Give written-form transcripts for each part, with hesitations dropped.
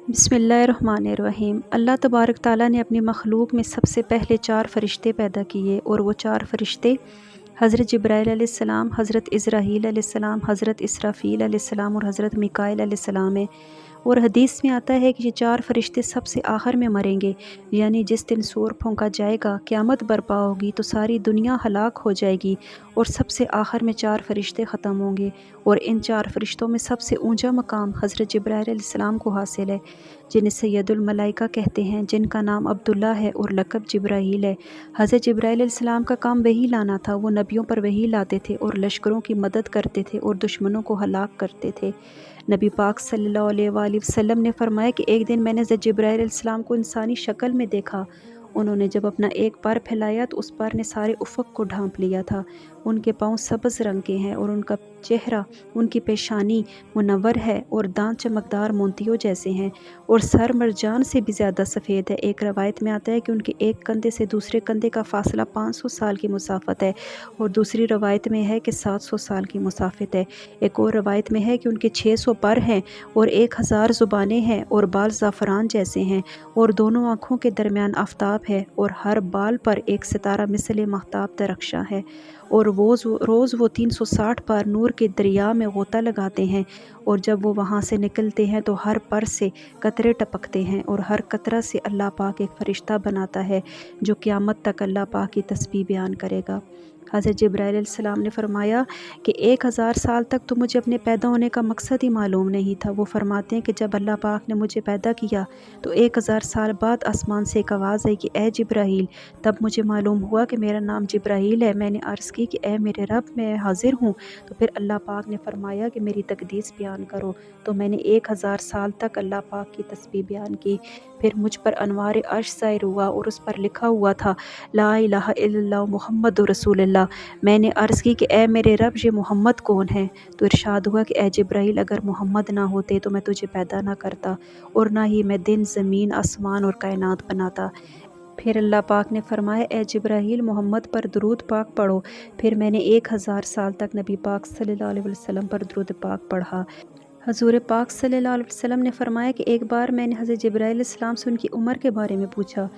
बिस्मिल्लाहिर्रहमानिर्रहीम। अल्लाह तबारक ताला ने अपनी मखलूक में सबसे पहले 4 फ़रिश्ते पैदा किए और वो 4 फ़रिश्ते हज़रत जिब्राईल अलैहिस्सलाम, हज़रत इज़राईल अलैहिस्सलाम, हज़रत इसराफ़ील अलैहिस्सलाम और हज़रत मीकाईल अलैहिस्सलाम हैं। और हदीस में आता है कि ये 4 फ़रिश्ते सबसे आखिर में मरेंगे, यानी जिस दिन सूर फूंका जाएगा, क़यामत बर्पा होगी तो सारी दुनिया हलाक हो जाएगी और सबसे आखिर में 4 फ़रिश्ते ख़त्म होंगे। और इन 4 फ़रिश्तों में सबसे ऊंचा मकाम हज़रत जिब्राईल अलैहिस्सलाम को हासिल है, जिन्हें सैयदुल मलाइका कहते हैं, जिनका नाम अब्दुल्ला है और लक़ब जिब्राईल है। हज़रत जिब्राईल अलैहिस्सलाम का काम वही लाना था। वो नबियों पर वही लाते थे और लश्करों की मदद करते थे और दुश्मनों को हलाक करते थे। नबी पाक सल्लल्लाहु अलैहि वसल्लम ने फरमाया कि एक दिन मैंने हज़रत जिब्राईल अलैहिस्सलाम को इंसानी शक्ल में देखा। उन्होंने जब अपना एक पर फैलाया तो उस पर ने सारे उफ़क़ को ढांप लिया था। उनके पाँव सब्ज़ रंग के हैं और उनका चेहरा, उनकी पेशानी मुनव्वर है और दांत चमकदार मोतियों जैसे हैं और सर मरजान से भी ज़्यादा सफ़ेद है। एक रवायत में आता है कि उनके एक कंधे से दूसरे कंधे का फ़ासला 500 साल की मुसाफ़त है और दूसरी रवायत में है कि 700 साल की मुसाफ़त है। एक और रवायत में है कि उनके 600 पर हैं और 1000 ज़ुबानें हैं और बाल ज़ाफ़रान जैसे हैं और दोनों आँखों के दरमियान आफ़ताब है और हर बाल पर एक सितारा मिसल महताब दरख्शां है। और रोज़ वो 360 बार नूर के दरिया में गोता लगाते हैं और जब वो वहाँ से निकलते हैं तो हर पर से कतरे टपकते हैं और हर कतरा से अल्लाह पाक एक फ़रिश्ता बनाता है जो क़यामत तक अल्लाह पाक की तस्बीह बयान करेगा। हज़रत जिब्राईल अलैहिस्सलाम ने फरमाया कि 1000 साल तक तो मुझे अपने पैदा होने का मकसद ही मालूम नहीं था। वो फरमाते हैं कि जब अल्लाह पाक ने मुझे पैदा किया तो 1000 साल बाद आसमान से एक आवाज़ आई कि ए जिब्राईल। तब मुझे मालूम हुआ कि मेरा नाम जिब्राईल है। मैंने अर्ज़ की कि ए मेरे रब, मैं हाज़िर हूँ। तो फिर अल्लाह पाक ने फरमाया कि मेरी तक़दीस बयान करो। तो मैंने 1000 साल तक अल्लाह पाक की तस्बीह बयान की। फिर मुझ पर अनवार अर्श ज़ाहिर हुआ और उस पर लिखा हुआ था ला इलाहा इल्लल्लाह मुहम्मदुर रसूलुल्लाह। मैंने अर्ज़ की कि ए मेरे रब, ये मोहम्मद कौन है? तो इरशाद हुआ कि ए जिब्राईल, अगर मोहम्मद ना होते तो मैं तुझे पैदा ना करता और ना ही मैं दिन, ज़मीन, आसमान और कायनात बनाता। फिर अल्लाह पाक ने फरमाया ए जिब्राईल, मोहम्मद पर दुरूद पाक पढ़ो। फिर मैंने 1000 साल तक नबी पाक सल्लल्लाहु अलैहि वसल्लम पर दुरूद पाक पढ़ा। हज़ूर पाक सल्लल्लाहु अलैहि वसल्लम ने फरमाया कि एक बार मैंने हज़रत जिब्राईल अलैहिस्सलाम से उनकी उम्र के बारे में पूछा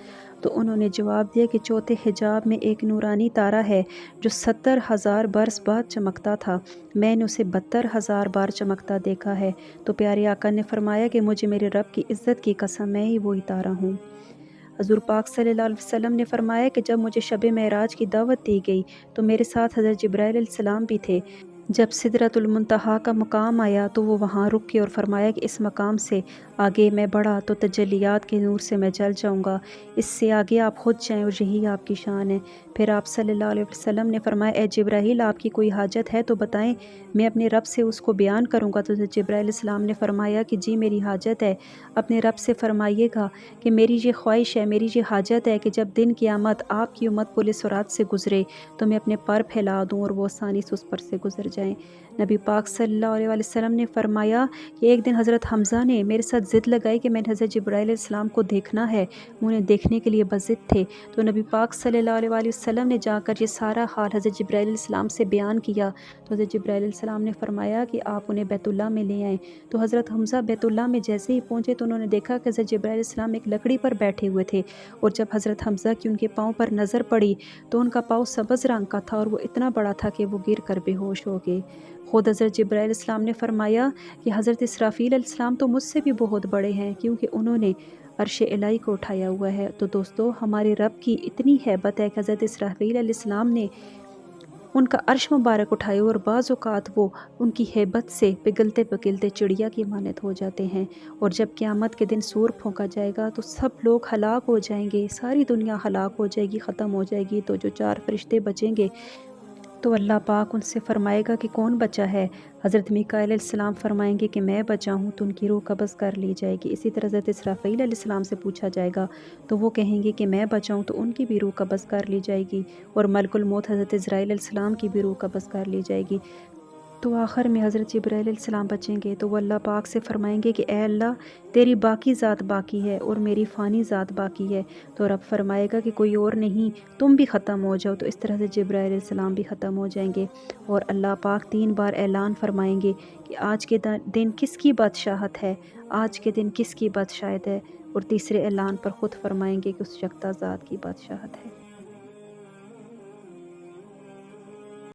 तो उन्होंने जवाब दिया कि चौथे हिजाब में एक नूरानी तारा है जो 70,000 बरस बाद चमकता था। मैंने उसे 72,000 बार चमकता देखा है। तो प्यारे आका ने फरमाया कि मुझे मेरे रब की इज़्ज़त की कसम, मैं ही वही तारा हूँ। हज़ूर पाक सल्लल्लाहु अलैहि वसल्लम ने फरमाया कि जब मुझे शब मेराज की दावत दी गई तो मेरे साथ हज़रत जिब्राईल अलैहिस्सलाम भी थे। जब सिदरतुल मुंतहा का मकाम आया तो वो वहाँ रुक के और फरमाया कि इस मकाम से आगे मैं बढ़ा तो तजल्लियात के नूर से मैं जल जाऊँगा, इससे आगे आप खुद जाएँ और यही आपकी शान है। फिर आप सल्लल्लाहु अलैहि वसल्लम ने फरमाया ए जिब्राईल, आपकी कोई हाजत है तो बताएं, मैं अपने रब से उसको बयान करूँगा। तो जिब्राईल अलैहिस्सलाम ने फरमाया कि जी मेरी हाजत है। अपने रब से फरमाइएगा कि मेरी ये ख्वाहिश है, मेरी ये हाजत है कि जब दिन क़यामत आपकी उम्मत पुलिस-ओ-रात से गुज़रे तो मैं अपने पर फैला दूँ और वो आसानी से उस पर से गुज़र जाएँ। नबी पाक सल्लल्लाहु अलैहि वसल्लम ने फरमाया कि एक दिन हज़रत हमज़ा ने मेरे साथ ज़िद लगाई कि मैंने हज़रत जिब्राईल अलैहिस्सलाम को देखना है। वो उन्हें देखने के लिए बज़िद थे। तो नबी पाक सल्लल्लाहु अलैहि वसल्लम ने जाकर ये सारा हाल हज़रत जिब्राईल अलैहिस्सलाम से बयान किया। तो हज़रत जिब्राईल अलैहिस्सलाम ने फरमाया कि आप उन्हें बैतुल्लाह में ले आएँ। तो हज़रत हमज़ा बैतुल्लाह में जैसे ही पहुँचे तो उन्होंने देखा कि हज़रत जिब्राईल अलैहिस्सलाम एक लकड़ी पर बैठे हुए थे और जब हज़रत हमज़ा की उनके पाँव पर नज़र पड़ी तो उनका पाँव सब्ज़ रंग का था और वो इतना बड़ा था कि वो गिर कर बेहोश हो गए। ख़ुद हज़रत जिब्राईल अलैहिस्सलाम ने फरमाया कि हज़रत इसराफ़ील अलैहिस्सलाम तो मुझसे भी बहुत बड़े हैं क्योंकि उन्होंने अर्श इलाही को उठाया हुआ है। तो दोस्तों, हमारे रब की इतनी हैबत है कि हज़रत इसराफ़ील अलैहिस्सलाम ने उनका अर्श मुबारक उठाया और बाज़ औक़ात वो उनकी हैबत से पिघलते पिघलते चिड़िया की मानत हो जाते हैं। और जब क़यामत के दिन सूर फूंका जाएगा तो सब लोग हलाक हो जाएंगे, सारी दुनिया हलाक हो जाएगी, ख़त्म हो जाएगी। तो जो 4 फ़रिश्ते बचेंगे तो अल्लाह पाक उनसे फ़रमाएगा कि कौन बचा है? हज़रत मीकाईल अलैहिस्सलाम फ़रमाएंगे कि मैं बचा हूँ। तो उनकी रूह कब्ज़ कर ली जाएगी। इसी तरह हज़रत इसराफ़ील अलैहिस्सलाम से पूछा जाएगा तो वो कहेंगे कि मैं बचा हूँ, तो उनकी भी रूह कब्ज़ कर ली जाएगी और मलकुल मौत हज़रत इज़राईल अलैहिस्सलाम की भी रूह कब्ज़ कर ली जाएगी। تو آخر میں حضرت جبرائیل علیہ السلام بچیں گے تو وہ اللہ پاک سے فرمائیں گے کہ اے اللہ تیری باقی ذات باقی ہے اور میری فانی ذات باقی ہے، تو رب فرمائے گا کہ کوئی اور نہیں، تم بھی ختم ہو جاؤ، تو اس طرح سے جبرائیل علیہ السلام بھی ختم ہو جائیں گے، اور اللہ پاک 3 بار اعلان فرمائیں گے کہ آج کے دن کس کی بادشاہت ہے، آج کے دن کس کی بادشاہت ہے، اور تیسرے اعلان پر خود فرمائیں گے کہ اس یکتا ذات کی بادشاہت ہے۔